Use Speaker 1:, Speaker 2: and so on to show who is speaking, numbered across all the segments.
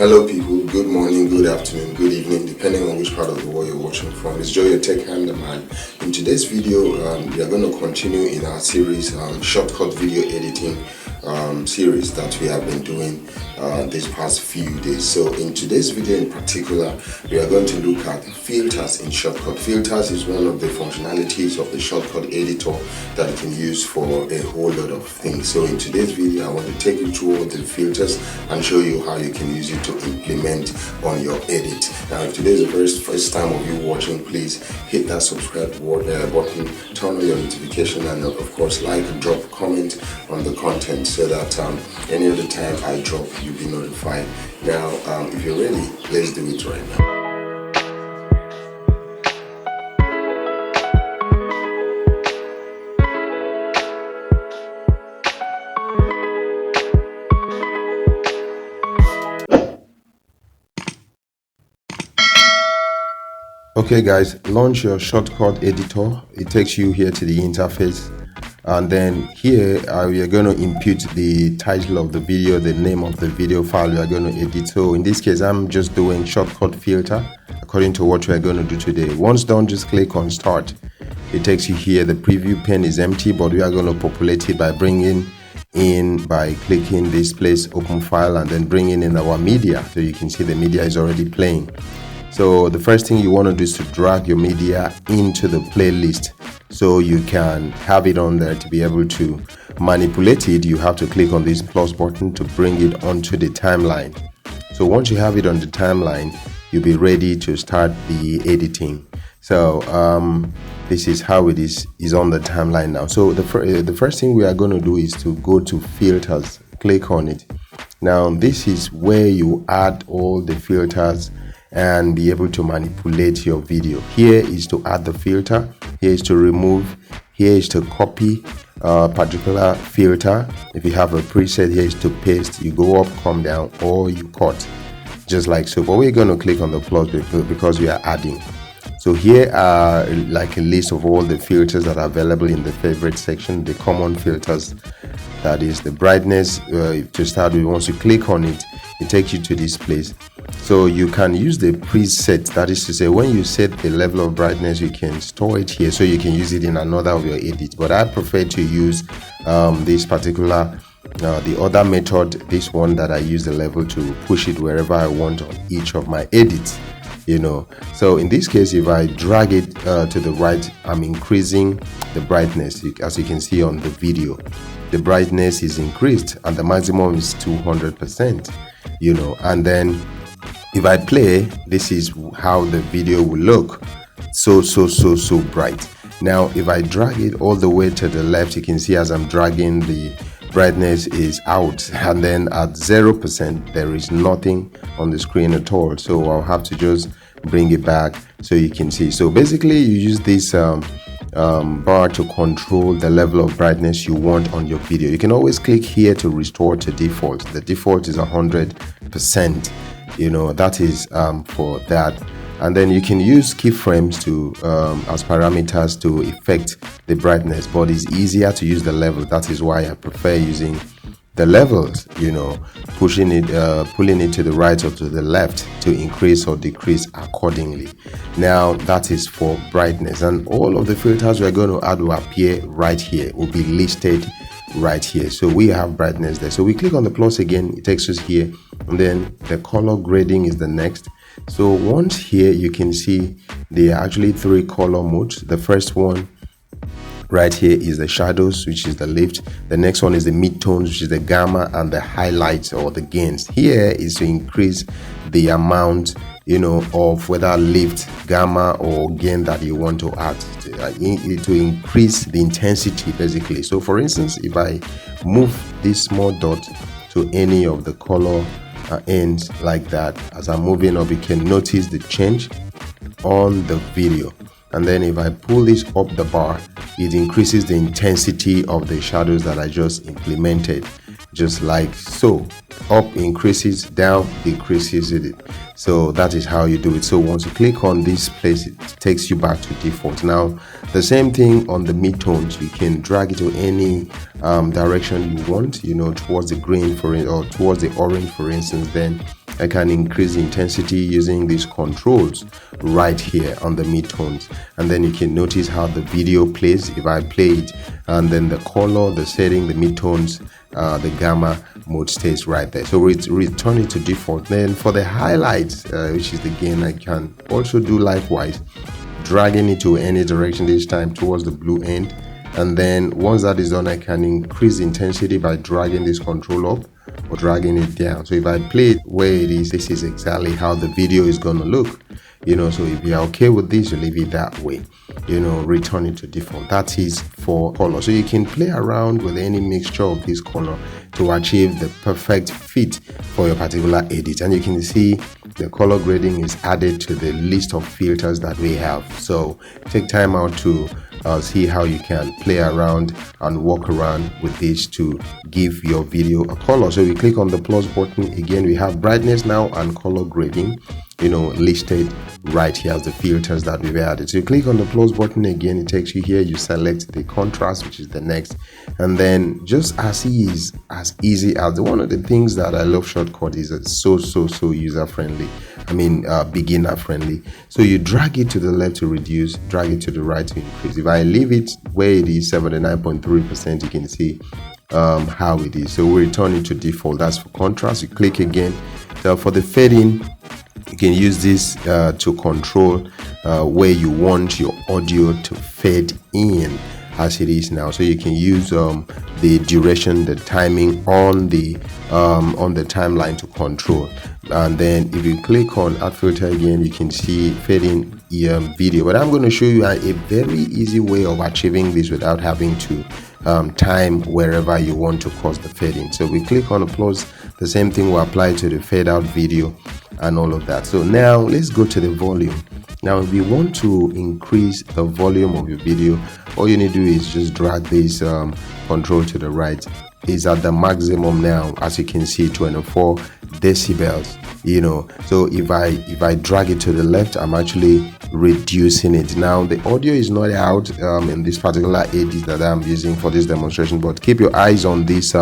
Speaker 1: Hello people, good morning, good afternoon, good evening, depending on which part of the world you're watching from. It's Joe, your tech handyman. In today's video, we are going to continue in our series, shortcut video editing series that we have been doing these past few days. So in today's video in particular, we are going to look at filters in Shotcut. Filters is one of the functionalities of the Shotcut editor that you can use for a whole lot of things. So in today's video, I want to take you through all the filters and show you how you can use it to implement on your edit. Now, if today is the first time of you watching, please hit that subscribe button, turn on your notification, and of course like and drop a comment on the content so that any other time I drop, you'll be notified. Now, if you're ready, let's do it right now. Okay guys, launch your Shotcut editor. It takes you here to the interface, and then here we are going to input the title of the video, the name of the video file we are going to edit. So in this case, I'm just doing Shotcut filter according to what we are going to do today. Once done, just click on start. It takes you here. The preview pane is empty, but we are going to populate it by bringing in, by clicking this place, open file, and then bringing in our media. So you can see the media is already playing. So the first thing you want to do is to drag your media into the playlist so you can have it on there. To be able to manipulate it, you have to click on this plus button to bring it onto the timeline. So once you have it on the timeline, you'll be ready to start the editing. So this is how it is on the timeline now. So the first thing we are going to do is to go to filters, click on it. Now this is where you add all the filters and be able to manipulate your video. Here is to add the filter, here is to remove, here is to copy a particular filter. If you have a preset, here is to paste. You go up, come down, or you cut, just like so. But we're going to click on the plus because we are adding. So here are like a list of all the filters that are available in the favorite section, the common filters. That is the brightness. To start with, once you click on it, it takes you to this place. So you can use the preset, that is to say, when you set the level of brightness, you can store it here so you can use it in another of your edits. But I prefer to use this particular the other method, this one that I use the level to push it wherever I want on each of my edits, you know. So in this case, if I drag it to the right, I'm increasing the brightness. As you can see on the video, the brightness is increased and the maximum is 200%, you know. And then if I play, this is how the video will look. So bright. Now if I drag it all the way to the left, you can see as I'm dragging, the brightness is out, and then at 0% there is nothing on the screen at all. So I'll have to just bring it back so you can see. So basically you use this bar to control the level of brightness you want on your video. You can always click here to restore to default. The default is 100%, you know, that is for that. And then you can use keyframes to as parameters to affect the brightness, but it's easier to use the level. That is why I prefer using the levels, you know, pushing it, pulling it to the right or to the left to increase or decrease accordingly. Now that is for brightness, and all of the filters we're going to add will appear right here, will be listed right here. So we have brightness there. So we click on the plus again, it takes us here, and then the color grading is the next. So once here, you can see there are actually 3 color modes. The first one right here is the shadows, which is the lift. The next one is the midtones, which is the gamma, and the highlights or the gains. Here is to increase the amount, you know, of whether lift, gamma, or gain that you want to add to increase the intensity basically. So for instance, if I move this small dot to any of the color ends like that, as I'm moving up, you can notice the change on the video. And then if I pull this up the bar, it increases the intensity of the shadows that I just implemented, just like so. Up increases, down decreases it. So that is how you do it. So once you click on this place, it takes you back to default. Now the same thing on the midtones, you can drag it to any direction you want, you know, towards the green or towards the orange for instance. Then I can increase the intensity using these controls right here on the midtones. And then you can notice how the video plays if I play it, and then the color, the setting, the midtones, the gamma mode stays right there. So it's return it to default. Then for the highlights, which is the gain, I can also do likewise, dragging it to any direction, this time towards the blue end. And then once that is done, I can increase the intensity by dragging this control up or dragging it down. So if I play it where it is, this is exactly how the video is going to look. So if you're okay with this, you leave it that way, return it to default. That is for color. So you can play around with any mixture of this color to achieve the perfect fit for your particular edit. And you can see the color grading is added to the list of filters that we have. So take time out to see how you can play around and walk around with this to give your video a color. So we click on the plus button again. We have brightness now and color grading listed right here as the filters that we've added. So you click on the plus button again, it takes you here, you select the contrast, which is the next, and then just as easy as one of the things that I love Shotcut is it's so user friendly. Beginner friendly. So you drag it to the left to reduce, drag it to the right to increase. If I leave it where it is 79.3%, you can see how it is. So we return it to default. That's for contrast. You click again. So for the fading, you can use this to control where you want your audio to fade in as it is now. So you can use the duration, the timing on the timeline to control. And then if you click on add filter again, you can see fading video. But I'm going to show you a very easy way of achieving this without having to time wherever you want to cause the fading. So we click on the plus, the same thing will apply to the fade out video and all of that. So now let's go to the volume. Now if you want to increase the volume of your video, all you need to do is just drag this control to the right. It's at the maximum now, as you can see, 24 decibels. So if I drag it to the left, I'm actually reducing it. Now the audio is not out in this particular edit that I'm using for this demonstration, but keep your eyes on this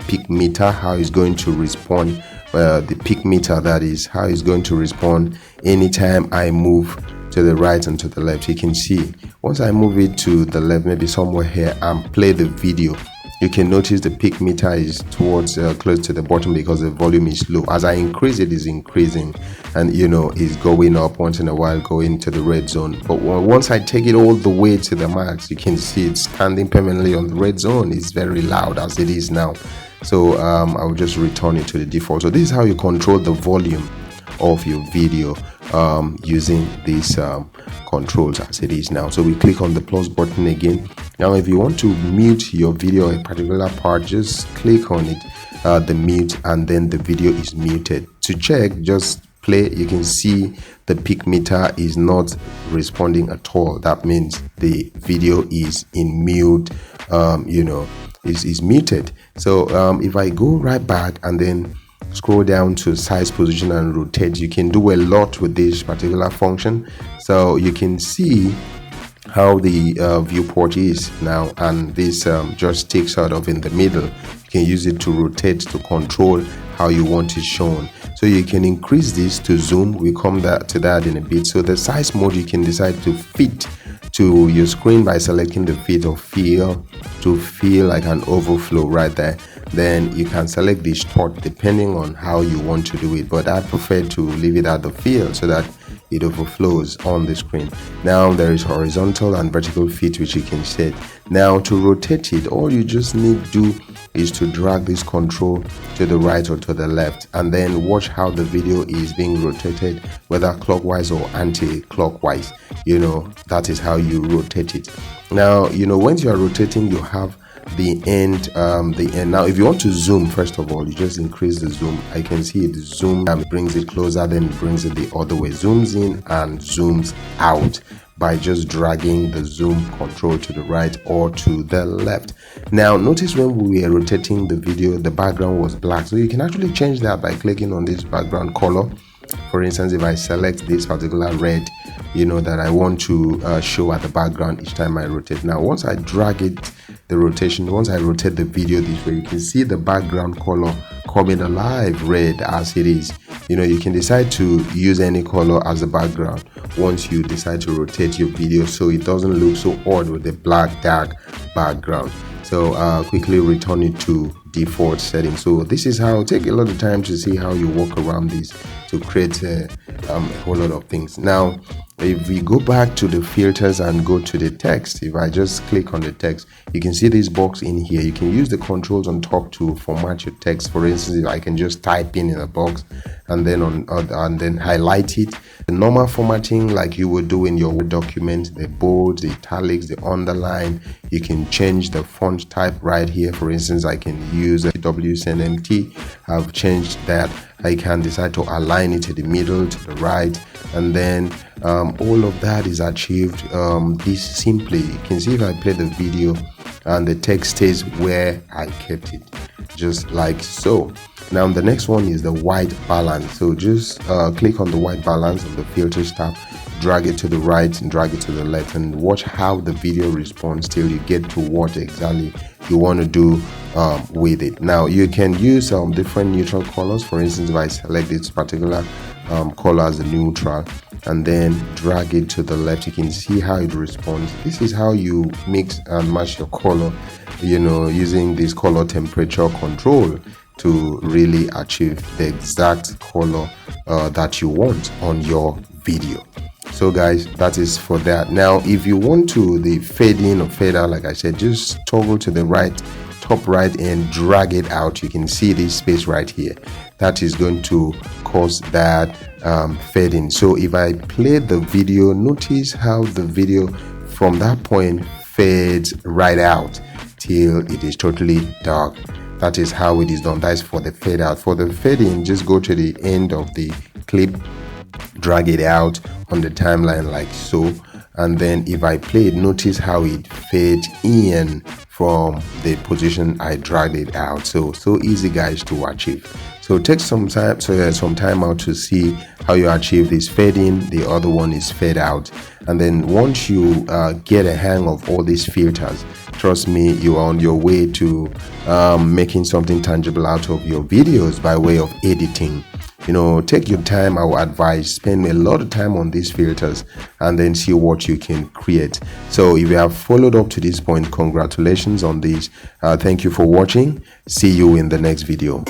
Speaker 1: peak meter, how it's going to respond. The peak meter, that is how it's going to respond anytime I move to the right and to the left. You can see once I move it to the left, maybe somewhere here, and play the video, you can notice the peak meter is towards close to the bottom because the volume is low. As I increase it, is increasing, and it's going up once in a while, going to the red zone. But once I take it all the way to the max, you can see it's standing permanently on the red zone. It's very loud as it is now. So I will just return it to the default. So this is how you control the volume of your video using these controls as it is now. So we click on the plus button again. Now if you want to mute your video, a particular part, just click on it, the mute, and then the video is muted. To check, just play. You can see the peak meter is not responding at all. That means the video is in mute, is muted. So if I go right back and then scroll down to size, position, and rotate, you can do a lot with this particular function. So you can see how the viewport is now, and this just sticks out of in the middle. You can use it to rotate to control how you want it shown. So you can increase this to zoom. We come to that in a bit. So the size mode, you can decide to fit to your screen by selecting the fit or feel to feel like an overflow right there. Then you can select the distort depending on how you want to do it, but I prefer to leave it at the feel so that it overflows on the screen. Now there is horizontal and vertical fit which you can set. Now to rotate it, all you just need to do is to drag this control to the right or to the left, and then watch how the video is being rotated, whether clockwise or anti-clockwise. That is how you rotate it. Now once you are rotating, you have the end. Now if you want to zoom, first of all, you just increase the zoom. I can see it zoom and brings it closer, then it brings it the other way, zooms in and zooms out by just dragging the zoom control to the right or to the left. Now notice when we were rotating the video, the background was black, so you can actually change that by clicking on this background color. For instance, if I select this particular red, that I want to show at the background each time I rotate. Now once I drag it, the rotation, once I rotate the video this way, you can see the background color coming alive, red as it is. You can decide to use any color as a background once you decide to rotate your video so it doesn't look so odd with the black dark background. So quickly return it to default settings. So this is how, take a lot of time to see how you work around this to create a whole lot of things. Now if we go back to the filters and go to the text, if I just click on the text, you can see this box in here. You can use the controls on top to format your text. For instance, if I can just type in a box and then and then highlight it, the normal formatting like you would do in your Word document, the bold, the italics, the underline. You can change the font type right here. For instance, I can use WSNMT. I've changed that. I can decide to align it to the middle, to the right, and then all of that is achieved this simply. You can see if I play the video and the text stays where I kept it, just like so. Now the next one is the white balance. So just click on the white balance of the filters tab, drag it to the right and drag it to the left, and watch how the video responds till you get to what exactly you want to do with it. Now you can use different neutral colors. For instance, if I select this particular color as a neutral and then drag it to the left, you can see how it responds. This is how you mix and match your color, using this color temperature control to really achieve the exact color that you want on your video. So guys, that is for that. Now if you want to the fade in or fade out, like I said, just toggle to the right, top right, and drag it out. You can see this space right here. That is going to cause that fade in. So if I play the video, notice how the video from that point fades right out till it is totally dark. That is how it is done. That is for the fade out. For the fade in, just go to the end of the clip, drag it out on the timeline like so, and then if I play it, notice how it fades in from the position I dragged it out. So easy guys to achieve. So take some time out to see how you achieve this fade in. The other one is fade out. And then once you get a hang of all these filters, trust me, you are on your way to making something tangible out of your videos by way of editing. Take your time. I would advise spend a lot of time on these filters and then see what you can create. So if you have followed up to this point, congratulations on this. Thank you for watching. See you in the next video.